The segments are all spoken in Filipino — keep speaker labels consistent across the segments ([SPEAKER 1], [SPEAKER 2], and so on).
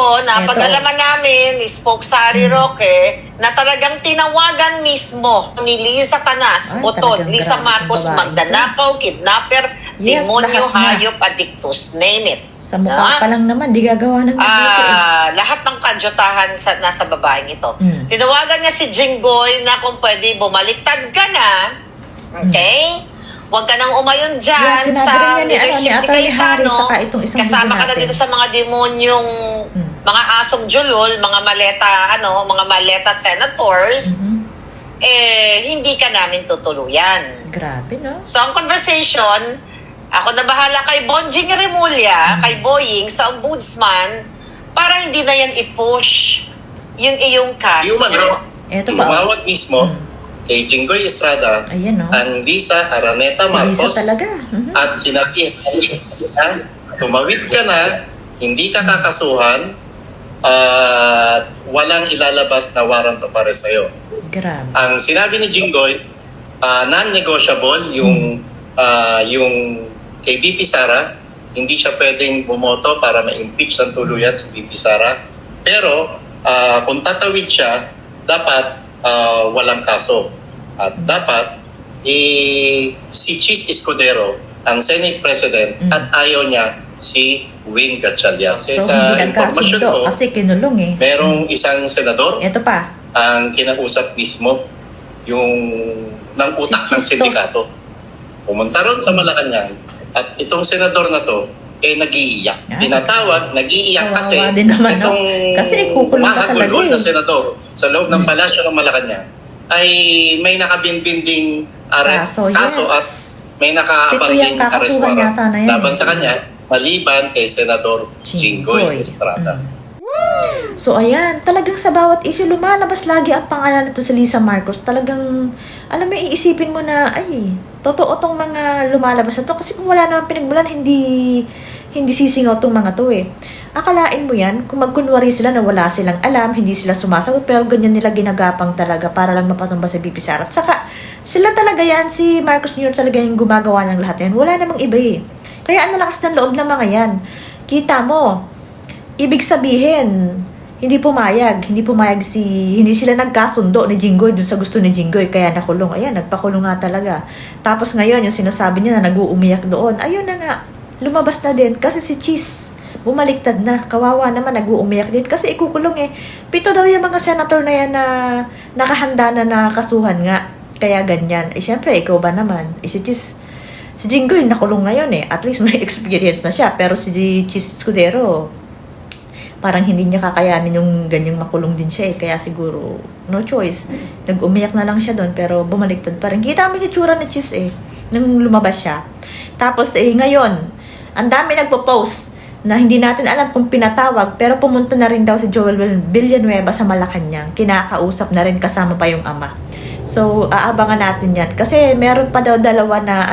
[SPEAKER 1] ko, napag-alaman namin ni Spokesari Roque na talagang tinawagan mismo ni Liza Tanas, Butod, Lisa Marcos, Magdanakaw, kidnapper, demonyo, hayop, addictus, name it.
[SPEAKER 2] Sa mukha pa lang naman, di gagawa ng mabuti.
[SPEAKER 1] Lahat ng kadyutahan nasa babaeng ito. Tinawagan niya si Jinggoy na kung pwede bumaliktad ka na, okay? Huwag ka nang umayon dyan sa leadership ni Cayetano. Kasama ka na dito sa mga demonyong, mga asong julol, mga maleta senators, hindi ka namin tutuluyan.
[SPEAKER 2] Grabe, no?
[SPEAKER 1] So, ang conversation, ako na bahala kay Bonjing Remulla, kay Boying, sa ombudsman, para hindi na yan i-push yung iyong kaso.
[SPEAKER 3] Tumawag mismo kay Jinggoy Estrada, ang Lisa Araneta Marcos, at sinabi, tumawid ka na, hindi ka kakasuhan, walang ilalabas na warrant of arrest sa'yo.
[SPEAKER 2] Grabe.
[SPEAKER 3] Ang sinabi ni Jinggoy, non-negotiable yung kay VP Sara, hindi siya pwedeng bumoto para ma-impeach ng tuluyan si VP Sara. Pero kung tatawid siya, dapat walang kaso. At dapat si Chis Escudero ang Senate President at ayaw niya si Wing Gatchalian.
[SPEAKER 2] So, sa impormasyon ko, kasi kinulong
[SPEAKER 3] merong isang senador
[SPEAKER 2] ito pa
[SPEAKER 3] ang kinausap mismo yung ng utak ng sindikato. Pumunta ron sa Malacanang at itong senador na to nag-iiyak. Tinatawag, nag-iiyak kasi itong mahagulo na senador sa loob ng palasyo ng Malacanang ay may nakabimbinding kaso at may nakaabanging arrest warrant laban sa kanya maliban kay Senador Jinggoy Estrada.
[SPEAKER 2] So ayan, talagang sa bawat issue lumalabas lagi ang pangalan nito si Lisa Marcos. Talagang, alam mo, iisipin mo na, ay, totoo tong mga lumalabas na to. Kasi kung wala naman pinagmulan, hindi sisingaw tong mga to Akalain mo yan, kung magkunwari sila na wala silang alam, hindi sila sumasagot, pero ganyan nila ginagapang talaga para lang mapasamba sa BP Sara. At saka, sila talaga yan, si Marcos Jr. talaga yung gumagawa ng lahat yan. Wala namang iba Kaya ang lakas ng loob ng mga yan. Kita mo, ibig sabihin, hindi sila nagkasundo ni Jinggoy dun sa gusto ni Jinggoy, kaya nakulong. Ayan, nagpakulong nga talaga. Tapos ngayon, yung sinasabi niya na nag-uumiyak doon, ayun na nga, lumabas na din. Kasi si Chis, bumaliktad na. Kawawa naman, nag-uumiyak din. Kasi ikukulong 7 daw yung mga senator na yan na nakahanda na kasuhan nga. Kaya ganyan. Siyempre, ikaw ba naman? Si Jinggoy, nakulong ngayon At least may experience na siya. Pero si Chis Escudero, parang hindi niya kakayanin yung ganyang makulong din siya Kaya siguro, no choice. Nag-umiyak na lang siya doon, pero bumaliktad pa rin. Kita mo yung itsura ni Chis nung lumabas siya. Tapos ngayon, ang dami nagpo-post na hindi natin alam kung pinatawag, pero pumunta na rin daw si Joel Villanueva sa Malacanang. Kinakausap na rin, kasama pa yung ama. So, aabangan natin yan. Kasi meron pa daw dalawa na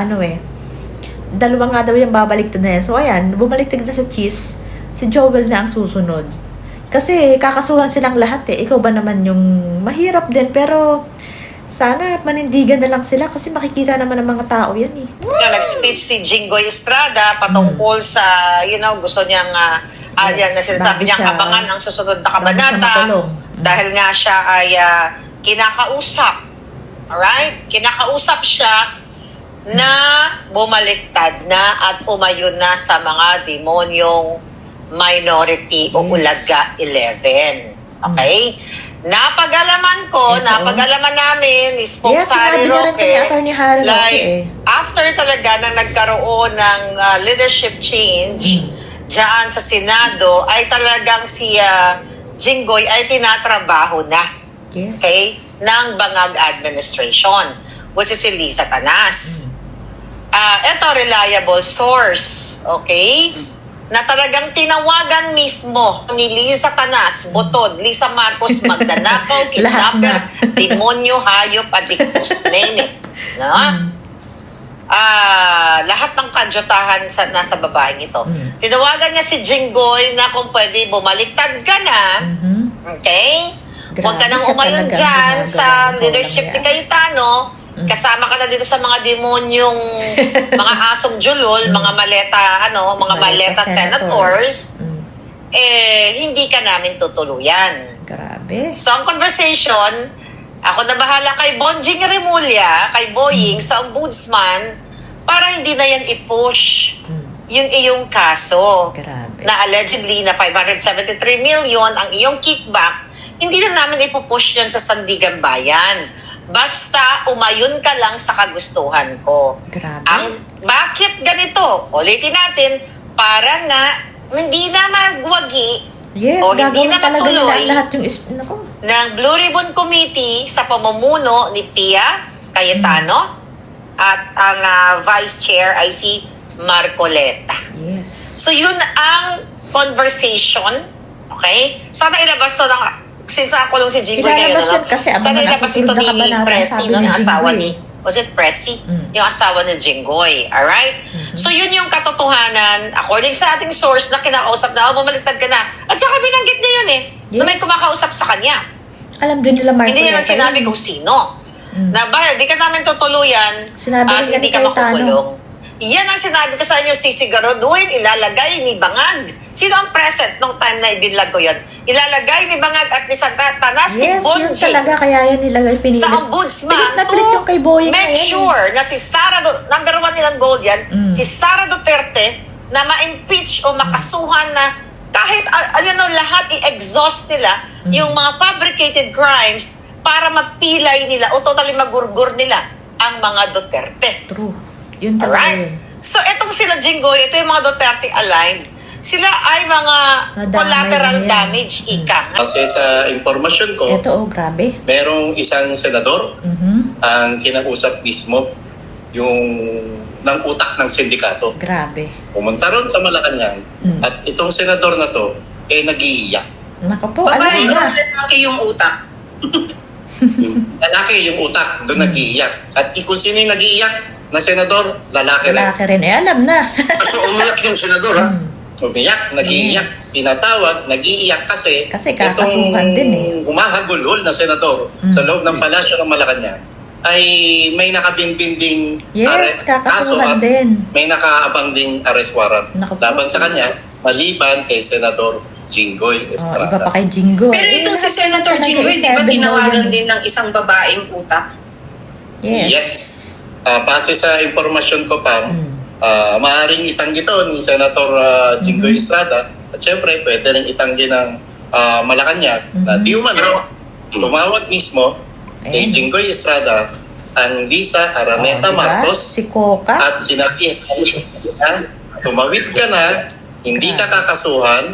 [SPEAKER 2] dalawa nga daw yung babaliktad na yan. So, ayan, bumaliktad na sa Chis, si Joel na ang susunod. Kasi kakasuhan silang lahat Ikaw ba naman yung mahirap din, pero sana manindigan na lang sila kasi makikita naman ng mga tao yan
[SPEAKER 1] Nag-speech si Jinggoy Estrada patungkol sa, gusto niyang, yan na sinasabi niyang abangan ang susunod na kabanata dahil nga siya ay kinakausap. Alright? Kinakausap siya na bumaliktad na at umayon na sa mga demonyong minority o Ulaga 11. Okay? Napag-alaman namin ni Spokesari Roque, after talaga na nagkaroon ng leadership change dyan sa Senado, ay talagang si Jinggoy ay tinatrabaho na ng Bangag Administration, which is si Lisa Tanas. Ito, reliable source, na talagang tinawagan mismo ni Lisa Tanas, Butod, Lisa Marcos, Magdanakaw, kidnapper, demonyo, hayop, addictus, name it. Lahat ng kadyutahan nasa babaeng ito. Tinawagan niya si Jinggoy na kung pwede bumaliktad ka na, huwag ka nang umayon dyan sa leadership ni Cayetano, kasama ka na dito sa mga demonyong mga asong julol, mga maleta senators. hindi ka namin tutuluyan.
[SPEAKER 2] Grabe.
[SPEAKER 1] So, ang conversation, ako na bahala kay Bonjing Remulla, kay Boying, sa ombudsman, para hindi na yan i-push yung iyong kaso.
[SPEAKER 2] Grabe.
[SPEAKER 1] Na allegedly na 573 million ang iyong kickback, hindi na namin ipupush yan sa Sandigan Bayan. Basta umayon ka lang sa kagustuhan ko.
[SPEAKER 2] Grabe.
[SPEAKER 1] Bakit ganito? Ulitin natin, para nga hindi na magwagi
[SPEAKER 2] Yes,
[SPEAKER 1] o hindi
[SPEAKER 2] gagawin
[SPEAKER 1] na
[SPEAKER 2] talaga nila
[SPEAKER 1] matuloy
[SPEAKER 2] lahat yung Nako.
[SPEAKER 1] ng Blue Ribbon Committee sa pamumuno ni Pia Cayetano at ang Vice Chair ay si Marcoleta.
[SPEAKER 2] Yes.
[SPEAKER 1] So yun ang conversation, okay? Sana ilabas to ng, since nakulong si Jinggoy ngayon,
[SPEAKER 2] Ilalabas yun kasi abangan
[SPEAKER 1] sana ilabas
[SPEAKER 2] natin
[SPEAKER 1] ito
[SPEAKER 2] yung
[SPEAKER 1] ni
[SPEAKER 2] nakabanata,
[SPEAKER 1] Presi,
[SPEAKER 2] sabi
[SPEAKER 1] no?
[SPEAKER 2] ni
[SPEAKER 1] Yung asawa
[SPEAKER 2] Jinggoy.
[SPEAKER 1] ni, was it Presi? Yung asawa ni Jinggoy, alright? So yun yung katotohanan, according sa ating source na kinakausap na, bumaliktad ka na. At saka binanggit niya yun na may
[SPEAKER 2] Yes.
[SPEAKER 1] kumakausap sa kanya.
[SPEAKER 2] Alam din nila Marco.
[SPEAKER 1] Hindi niya lang sinabi kung sino. Na ba, di ka namin tutuluyan
[SPEAKER 2] Sinabi
[SPEAKER 1] at
[SPEAKER 2] rin
[SPEAKER 1] hindi
[SPEAKER 2] ni
[SPEAKER 1] ka
[SPEAKER 2] Cayetano.
[SPEAKER 1] makukulong. Yan ang sinabi ko sa inyo, sisigaruduhin, ilalagay ni Bangag. Sino ang present nung time na ibinlag ko yun? Ilalagay ni Bangag at ni Santa Tana si
[SPEAKER 2] Yes, yun
[SPEAKER 1] Bonji
[SPEAKER 2] talaga. Kaya yan nilagay pinilit.
[SPEAKER 1] sa ombudsman
[SPEAKER 2] Pilit na pilit yung kay Boying
[SPEAKER 1] make
[SPEAKER 2] na yan,
[SPEAKER 1] sure na si Sara, number 1 nilang goal yan, si Sara Duterte na ma-impeach o makasuhan na kahit lahat i-exhaust nila yung mga fabricated crimes para mapilay nila o totally magurgur nila ang mga Duterte.
[SPEAKER 2] True. Yun talaga
[SPEAKER 1] Alright?
[SPEAKER 2] yun.
[SPEAKER 1] So, etong sila Jinggoy, ito yung mga Duterte aligned. Sila ay mga
[SPEAKER 2] Nadamay
[SPEAKER 1] collateral
[SPEAKER 2] na yan.
[SPEAKER 1] damage, ika.
[SPEAKER 3] Kasi sa informasyon ko,
[SPEAKER 2] Ito, grabe.
[SPEAKER 3] merong isang senador ang kinausap mismo yung ng utak ng sindikato.
[SPEAKER 2] Grabe.
[SPEAKER 3] Pumunta ron sa Malacanang at itong senador na to nag-iiyak.
[SPEAKER 2] Nako po, alam
[SPEAKER 4] Babae
[SPEAKER 2] mo
[SPEAKER 4] or
[SPEAKER 2] na.
[SPEAKER 4] lalaki yung utak?
[SPEAKER 3] Lalaki yung utak, doon nag-iiyak. At kung sino yung nag-iiyak na senador, lalaki rin.
[SPEAKER 2] Lalaki rin. Alam na.
[SPEAKER 5] So, umiyak yung senador, ha?
[SPEAKER 3] Umiyak, nag-iiyak,
[SPEAKER 2] Yes.
[SPEAKER 3] tinatawag, nag-iiyak kasi
[SPEAKER 2] kakasuhan din
[SPEAKER 3] humahagulhol na senador sa loob ng palasyo ng Malacanang ay may nakabinbinding
[SPEAKER 2] Yes,
[SPEAKER 3] kaso
[SPEAKER 2] kakasuhan
[SPEAKER 3] at
[SPEAKER 2] din.
[SPEAKER 3] may nakaabang ding arrest warrant
[SPEAKER 2] Naku po.
[SPEAKER 3] laban sa kanya maliban kay Senador Jinggoy
[SPEAKER 2] Oh,
[SPEAKER 3] Estrada.
[SPEAKER 2] iba pa kay Jinggoy.
[SPEAKER 4] Pero itong si
[SPEAKER 2] lahat
[SPEAKER 4] Senator
[SPEAKER 2] talaga
[SPEAKER 4] Jinggoy, di ba
[SPEAKER 2] isabi mo
[SPEAKER 4] tinawagan
[SPEAKER 2] yun.
[SPEAKER 4] din ng isang babaeng utak?
[SPEAKER 2] Yes.
[SPEAKER 3] Base sa impormasyon ko, Pam, maaaring itanggi to ni Senator Jinggoy Estrada at syempre pwede rin itanggi ng Malacanang na di umano tumawag mismo kay
[SPEAKER 2] Ayun.
[SPEAKER 3] Jinggoy Estrada ang Lisa Araneta
[SPEAKER 2] Diba?
[SPEAKER 3] Marcos
[SPEAKER 2] Si Coca.
[SPEAKER 3] at sinabi tumawid ka na, hindi ka kakasuhan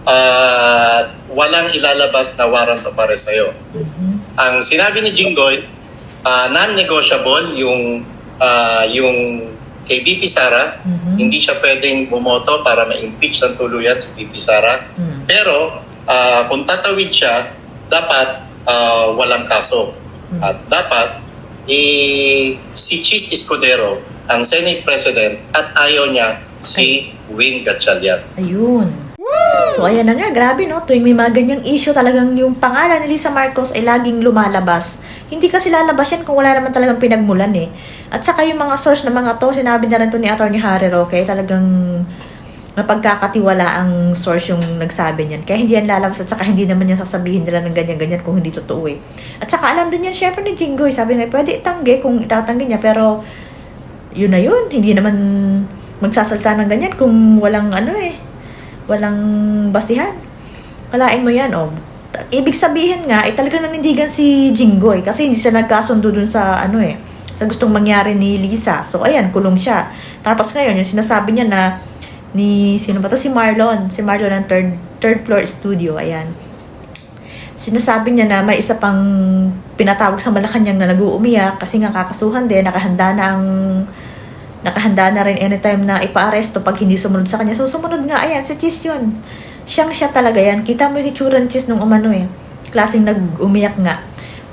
[SPEAKER 3] at walang ilalabas na warrant of arrest sa'yo. Ang sinabi ni Jinggoy, non-negotiable yung kay VP Sara, hindi siya pwedeng bumoto para ma-impeach ng tuluyan si VP Sara. Pero kung tatawid siya, dapat walang kaso. At dapat si Chis Escudero ang Senate President at ayaw niya si Wing Gatchalian.
[SPEAKER 2] Ayun. So, ayan na nga. Grabe, no? Tuwing may mga ganyang issue, talagang yung pangalan ni Lisa Marcos ay laging lumalabas. Hindi kasi lalabas yan kung wala naman talagang pinagmulan, eh. At saka yung mga source na mga to, sinabi na rin to ni Atty. Harry Roque, talagang napagkakatiwala ang source yung nagsabi niyan. Kaya hindi yan lalabas at saka hindi naman yan sasabihin nila ng ganyan-ganyan kung hindi totoo, eh. At saka alam din yan, syempre ni Jinggoy, sabi nga, pwede itanggi kung itatanggi niya, pero yun na yun. Hindi naman magsasalta ng ganyan kung walang walang basihan. Kalain mo yan, oh. Ibig sabihin nga, talagang nanindigan si Jinggoy kasi hindi siya nagkasundo dun sa sa gustong mangyari ni Lisa. So, ayan, kulong siya. Tapos ngayon, yung sinasabi niya na sino ba to? Si Marlon ng third floor studio, ayan. Sinasabi niya na may isa pang pinatawag sa Malacanang na nag-uumiyak kasi nga kakasuhan din, nakahanda na rin anytime na ipa-aresto pag hindi sumunod sa kanya. So, sumunod nga, ayan, si Chis yun. Siya talaga yan. Kita mo yung itsura ni Chis nung klaseng nag-umiyak nga.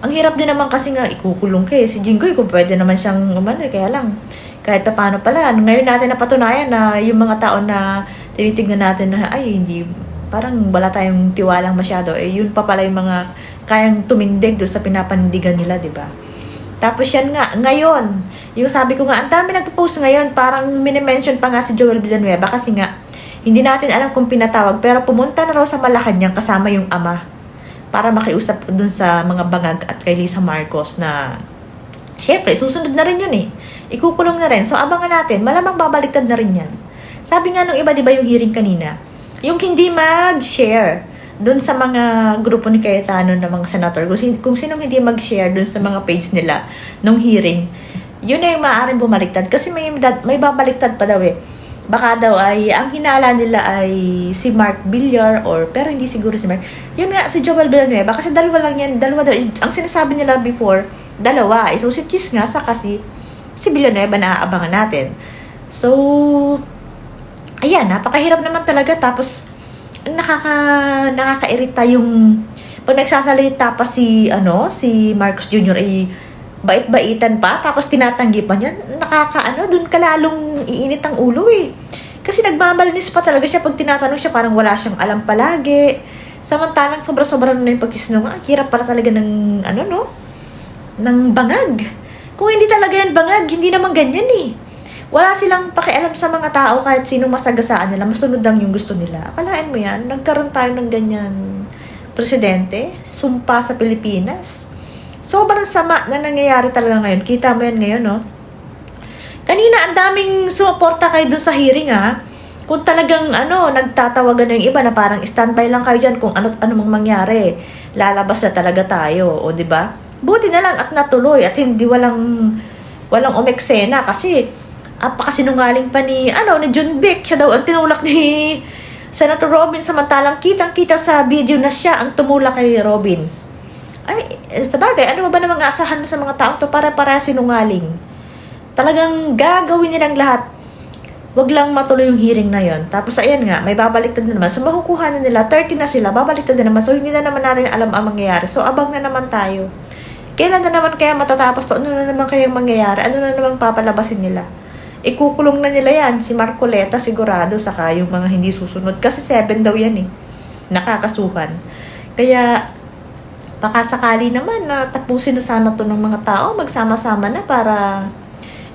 [SPEAKER 2] Ang hirap din naman kasi nga, ikukulong kayo. Si Jinggoy, kung pwede naman siyang kaya lang. Kahit pa paano pala. Ngayon natin napatunayan na yung mga tao na tinitignan natin na, hindi, parang wala tayong tiwalang masyado. Yun pa pala yung mga kayang tumindig doon sa pinapanindigan nila, di ba? Tapos yan nga, ngayon, yung sabi ko nga, ang dami nagpo-post ngayon, parang minimension pa nga si Joel Villanueva kasi nga, Hindi natin alam kung pinatawag, pero pumunta na raw sa Malacanang kasama yung ama para makiusap dun sa mga bangag at kay Lisa Marcos na syempre, susunod na rin yun eh. Ikukulong na rin. So, abangan natin. Malamang babaliktad na rin yan. Sabi nga nung iba, di ba yung hearing kanina, yung hindi mag-share dun sa mga grupo ni Cayetano ng mga senator, kung sinong hindi mag-share dun sa mga page nila nung hearing, yun na yung maaaring bumaliktad. Kasi may babaliktad pa daw eh. Baka daw ay, ang hinala nila ay si Mark Villar pero hindi siguro si Mark. Yun nga, si Joel Villanueva. Kasi dalawa lang yan. Dalawa daw. Ang sinasabi nila before, dalawa. So, si Chis nga, saka si Villanueva na aabangan natin. So, ayan, napakahirap naman talaga. Tapos, nakakairita yung pag nagsasalita pa si Marcos Jr. ay bait-baitan pa, tapos tinatanggi pa niya, dun ka lalong iinit ang ulo eh. Kasi nagmamalinis pa talaga siya pag tinatanong siya, parang wala siyang alam palagi. Samantalang sobra-sobra na yung pagkisinungaling. Hirap pala talaga ng, ng bangag. Kung hindi talaga yan bangag, hindi naman ganyan eh. Wala silang pakialam sa mga tao kahit sinong masagasaan nila, masunod lang yung gusto nila. Akalain mo yan, nagkaroon tayo ng ganyan presidente, sumpa sa Pilipinas. Sobrang sama na nangyayari talaga ngayon. Kita mo yan ngayon, no? Kanina, ang daming sumuporta kayo dun sa hearing, ha? Kung talagang, nagtatawagan ng iba na parang standby lang kayo dyan kung ano mang mangyari. Lalabas na talaga tayo, o di ba? Buti na lang at natuloy at hindi walang umeksena kasi apakasinungaling pa ni John Vic. Siya daw ang tinulak ni Senator Robin, samantalang kitang-kita sa video na siya ang tumulak kay Robin. Ay, sabagay, ano ba namang aasahan mo sa mga tao to para sinungaling? Talagang gagawin nilang lahat. Wag lang matuloy yung hearing na yon. Tapos ayan nga, may babaliktad na naman. So makukuha na nila, 30 na sila, babaliktad na naman. So hindi na naman natin alam ang mangyayari. So abang na naman tayo. Kailan na naman kaya matatapos to? Ano na naman kayang mangyayari? Ano na naman papalabasin nila? Ikukulong na nila yan. Si Marcoleta sigurado, saka yung mga hindi susunod. Kasi 7 daw yan eh. Nakakasuhan. Kaya baka sakali naman na tapusin na sana to ng mga tao, magsama-sama na para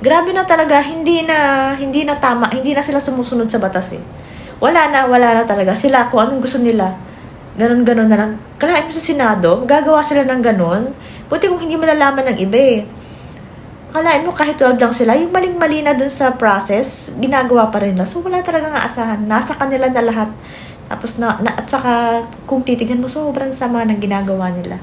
[SPEAKER 2] grabe na talaga, hindi na tama, hindi na sila sumusunod sa batas eh. Wala na talaga sila kung anong gusto nila. Ganon na lang. Kalahin mo sa Senado, gagawa sila ng ganon. Buti kung hindi malalaman ng iba eh. Kalahin mo kahit 12 lang sila, yung maling-mali na dun sa process, ginagawa pa rin nila. So wala talagang aasahan. Nasa kanila na lahat. Tapos at saka kung titignan mo, sobrang sama ng ginagawa nila.